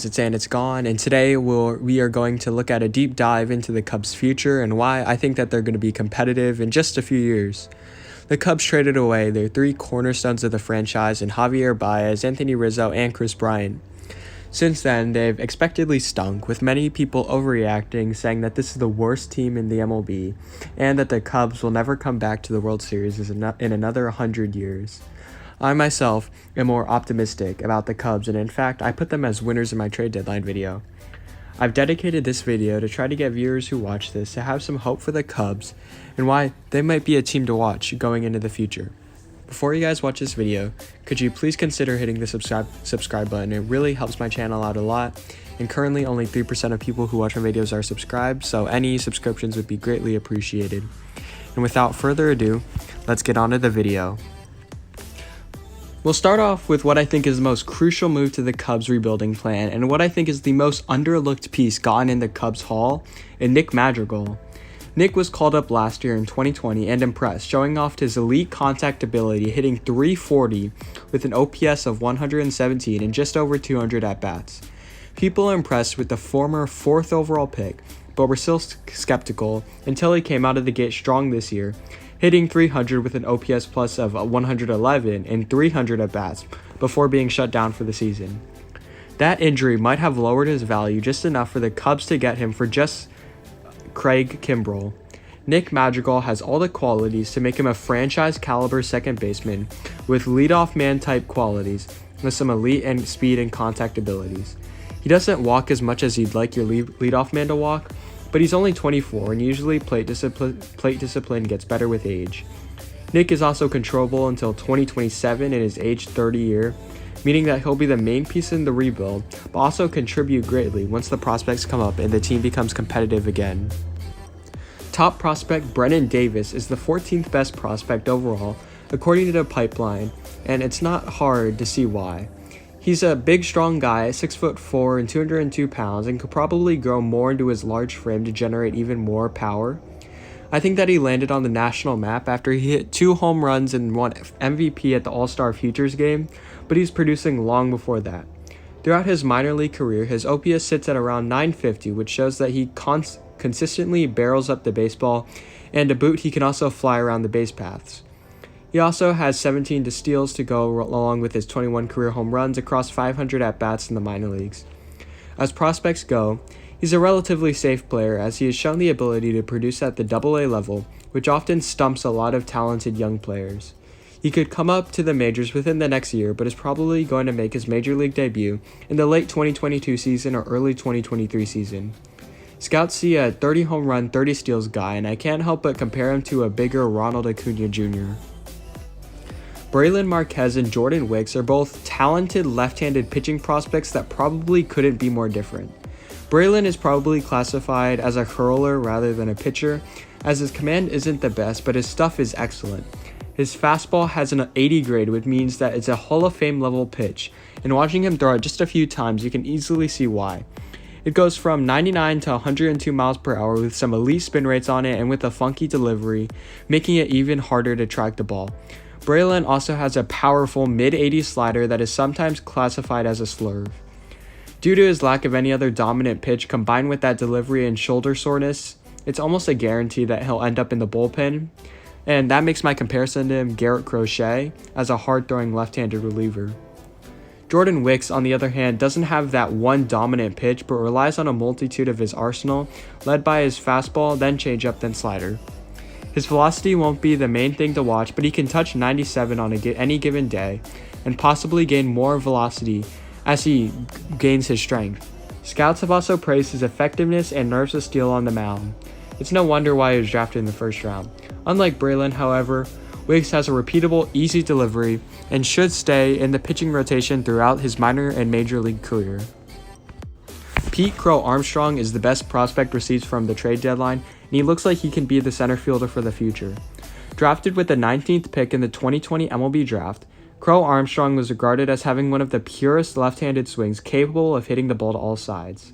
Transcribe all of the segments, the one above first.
It's gone, and today we are going to look at a deep dive into the Cubs' future and why I think that they're going to be competitive in just a few years. The Cubs traded away their three cornerstones of the franchise in Javier Baez, Anthony Rizzo, and Chris Bryant. Since then, they've expectedly stunk, with many people overreacting, saying that this is the worst team in the MLB, and that the Cubs will never come back to the World Series in another 100 years. I myself am more optimistic about the Cubs, and in fact, I put them as winners in my trade deadline video. I've dedicated this video to try to get viewers who watch this to have some hope for the Cubs and why they might be a team to watch going into the future. Before you guys watch this video, could you please consider hitting the subscribe button? It really helps my channel out a lot, and currently only 3% of people who watch my videos are subscribed, so any subscriptions would be greatly appreciated. And without further ado, let's get on to the video. We'll start off with what I think is the most crucial move to the Cubs rebuilding plan and what I think is the most underlooked piece gotten in the Cubs haul, in Nick Madrigal. Nick was called up last year in 2020 and impressed, showing off his elite contact ability, hitting .340 with an OPS of 117 and just over 200 at-bats. People are impressed with the former 4th overall pick, but were still skeptical until he came out of the gate strong this year, hitting .300 with an OPS plus of 111 and 300 at-bats before being shut down for the season. That injury might have lowered his value just enough for the Cubs to get him for just Craig Kimbrell. Nick Madrigal has all the qualities to make him a franchise-caliber second baseman with leadoff man type qualities with some elite and speed and contact abilities. He doesn't walk as much as you'd like your leadoff man to walk, but he's only 24 and usually plate discipline gets better with age. Nick is also controllable until 2027 in his age 30 year, meaning that he'll be the main piece in the rebuild, but also contribute greatly once the prospects come up and the team becomes competitive again. Top prospect Brennan Davis is the 14th best prospect overall, according to the pipeline, and it's not hard to see why. He's a big, strong guy, 6'4" and 202 pounds, and could probably grow more into his large frame to generate even more power. I think that he landed on the national map after he hit 2 home runs and won MVP at the All-Star Futures game, but he's producing long before that. Throughout his minor league career, his OPS sits at around 950, which shows that he consistently barrels up the baseball, and to boot, he can also fly around the base paths. He also has 17 steals to go along with his 21 career home runs across 500 at-bats in the minor leagues. As prospects go, he's a relatively safe player as he has shown the ability to produce at the AA level, which often stumps a lot of talented young players. He could come up to the majors within the next year, but is probably going to make his major league debut in the late 2022 season or early 2023 season. Scouts see a 30 home run, 30 steals guy, and I can't help but compare him to a bigger Ronald Acuna Jr. Brailyn Marquez and Jordan Wicks are both talented left-handed pitching prospects that probably couldn't be more different. Brailyn is probably classified as a hurler rather than a pitcher, as his command isn't the best, but his stuff is excellent. His fastball has an 80 grade, which means that it's a Hall of Fame level pitch, and watching him throw it just a few times, you can easily see why. It goes from 99 to 102 miles per hour with some elite spin rates on it and with a funky delivery, making it even harder to track the ball. Brailyn also has a powerful mid-80s slider that is sometimes classified as a slurve. Due to his lack of any other dominant pitch combined with that delivery and shoulder soreness, it's almost a guarantee that he'll end up in the bullpen, and that makes my comparison to him Garrett Crochet as a hard-throwing left-handed reliever. Jordan Wicks, on the other hand, doesn't have that one dominant pitch but relies on a multitude of his arsenal, led by his fastball, then changeup, then slider. His velocity won't be the main thing to watch, but he can touch 97 on any given day, and possibly gain more velocity as he gains his strength. Scouts have also praised his effectiveness and nerves of steel on the mound. It's no wonder why he was drafted in the first round. Unlike Brailyn, however, Wicks has a repeatable, easy delivery and should stay in the pitching rotation throughout his minor and major league career. Pete Crow-Armstrong is the best prospect received from the trade deadline, and he looks like he can be the center fielder for the future. Drafted with the 19th pick in the 2020 MLB draft, Crow-Armstrong was regarded as having one of the purest left-handed swings capable of hitting the ball to all sides.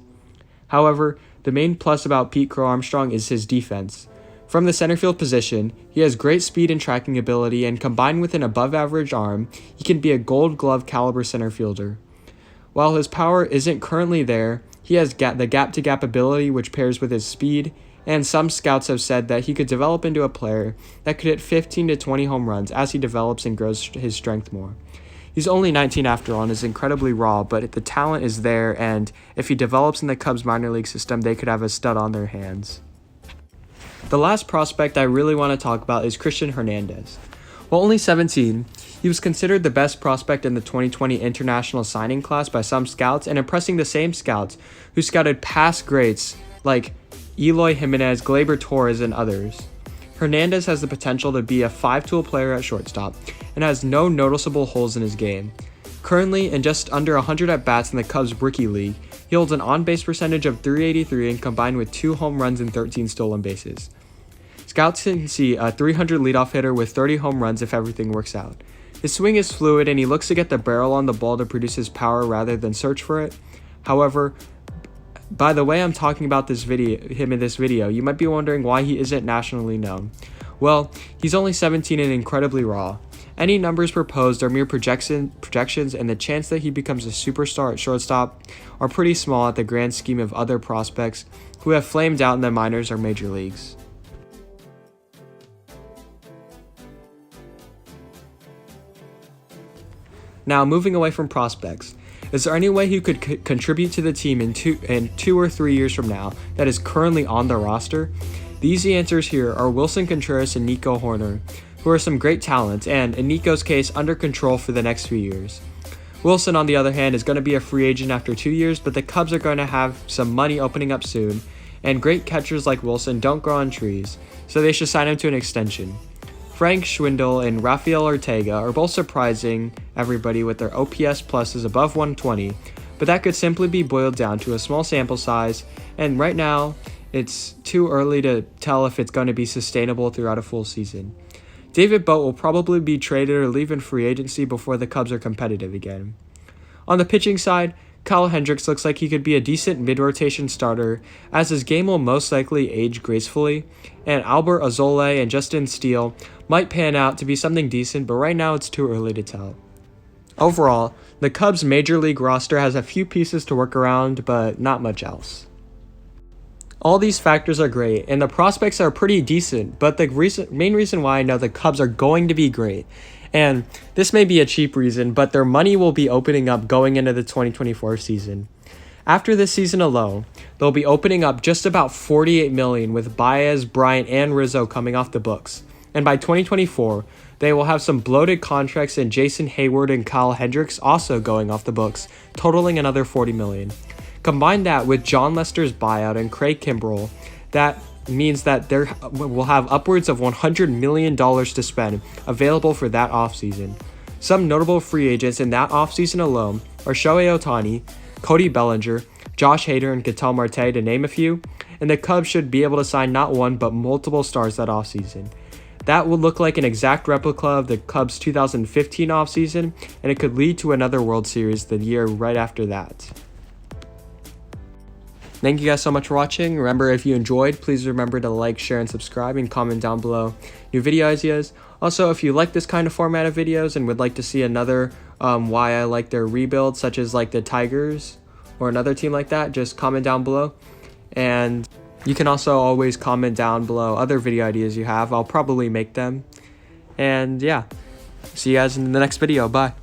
However, the main plus about Pete Crow-Armstrong is his defense. From the center field position, he has great speed and tracking ability, and combined with an above-average arm, he can be a Gold Glove caliber center fielder. While his power isn't currently there, he has the gap-to-gap ability which pairs with his speed, and some scouts have said that he could develop into a player that could hit 15 to 20 home runs as he develops and grows his strength more. He's only 19 after all and is incredibly raw, but the talent is there, and if he develops in the Cubs minor league system, they could have a stud on their hands. The last prospect I really want to talk about is Christian Hernandez. While only 17, he was considered the best prospect in the 2020 international signing class by some scouts, and impressing the same scouts who scouted past greats like Eloy Jimenez, Gleyber Torres, and others. Hernandez has the potential to be a 5-tool player at shortstop and has no noticeable holes in his game. Currently, in just under 100 at-bats in the Cubs Rookie League, he holds an on-base percentage of .383 and combined with 2 home runs and 13 stolen bases. Scouts can see a 300 leadoff hitter with 30 home runs if everything works out. His swing is fluid and he looks to get the barrel on the ball to produce his power rather than search for it. However, by the way I'm talking about him in this video, you might be wondering why he isn't nationally known. Well, he's only 17 and incredibly raw. Any numbers proposed are mere projections, and the chance that he becomes a superstar at shortstop are pretty small at the grand scheme of other prospects who have flamed out in the minors or major leagues. Now, moving away from prospects, is there any way he could contribute to the team in 2 or 3 years from now that is currently on the roster? The easy answers here are Wilson Contreras and Nico Hoerner, who are some great talents and, in Nico's case, under control for the next few years. Wilson, on the other hand, is going to be a free agent after 2 years, but the Cubs are going to have some money opening up soon, and great catchers like Wilson don't grow on trees, so they should sign him to an extension. Frank Schwindel and Rafael Ortega are both surprising everybody with their OPS pluses above 120, but that could simply be boiled down to a small sample size, and right now, it's too early to tell if it's going to be sustainable throughout a full season. David Bote will probably be traded or leave in free agency before the Cubs are competitive again. On the pitching side, Kyle Hendricks looks like he could be a decent mid-rotation starter, as his game will most likely age gracefully, and Albert Azole and Justin Steele might pan out to be something decent, but right now it's too early to tell. Overall, the Cubs' major league roster has a few pieces to work around, but not much else. All these factors are great, and the prospects are pretty decent, but the main reason why I know the Cubs are going to be great, and this may be a cheap reason, but their money will be opening up going into the 2024 season. After this season alone, they'll be opening up just about $48 million with Baez, Bryant, and Rizzo coming off the books. And by 2024, they will have some bloated contracts in Jason Hayward and Kyle Hendricks also going off the books, totaling another $40 million. Combine that with John Lester's buyout and Craig Kimbrell, that means that they will have upwards of $100 million to spend available for that offseason. Some notable free agents in that offseason alone are Shohei Ohtani, Cody Bellinger, Josh Hader, and Ketel Marte, to name a few, and the Cubs should be able to sign not one but multiple stars that offseason. That would look like an exact replica of the Cubs' 2015 offseason, and it could lead to another World Series the year right after that. Thank you guys so much for watching. Remember, if you enjoyed, please remember to like, share, and subscribe, and comment down below new video ideas. Also, if you like this kind of format of videos and would like to see another why I like their rebuild, such as like the Tigers or another team like that, just comment down below. And you can also always comment down below other video ideas you have. I'll probably make them. And yeah, see you guys in the next video. Bye.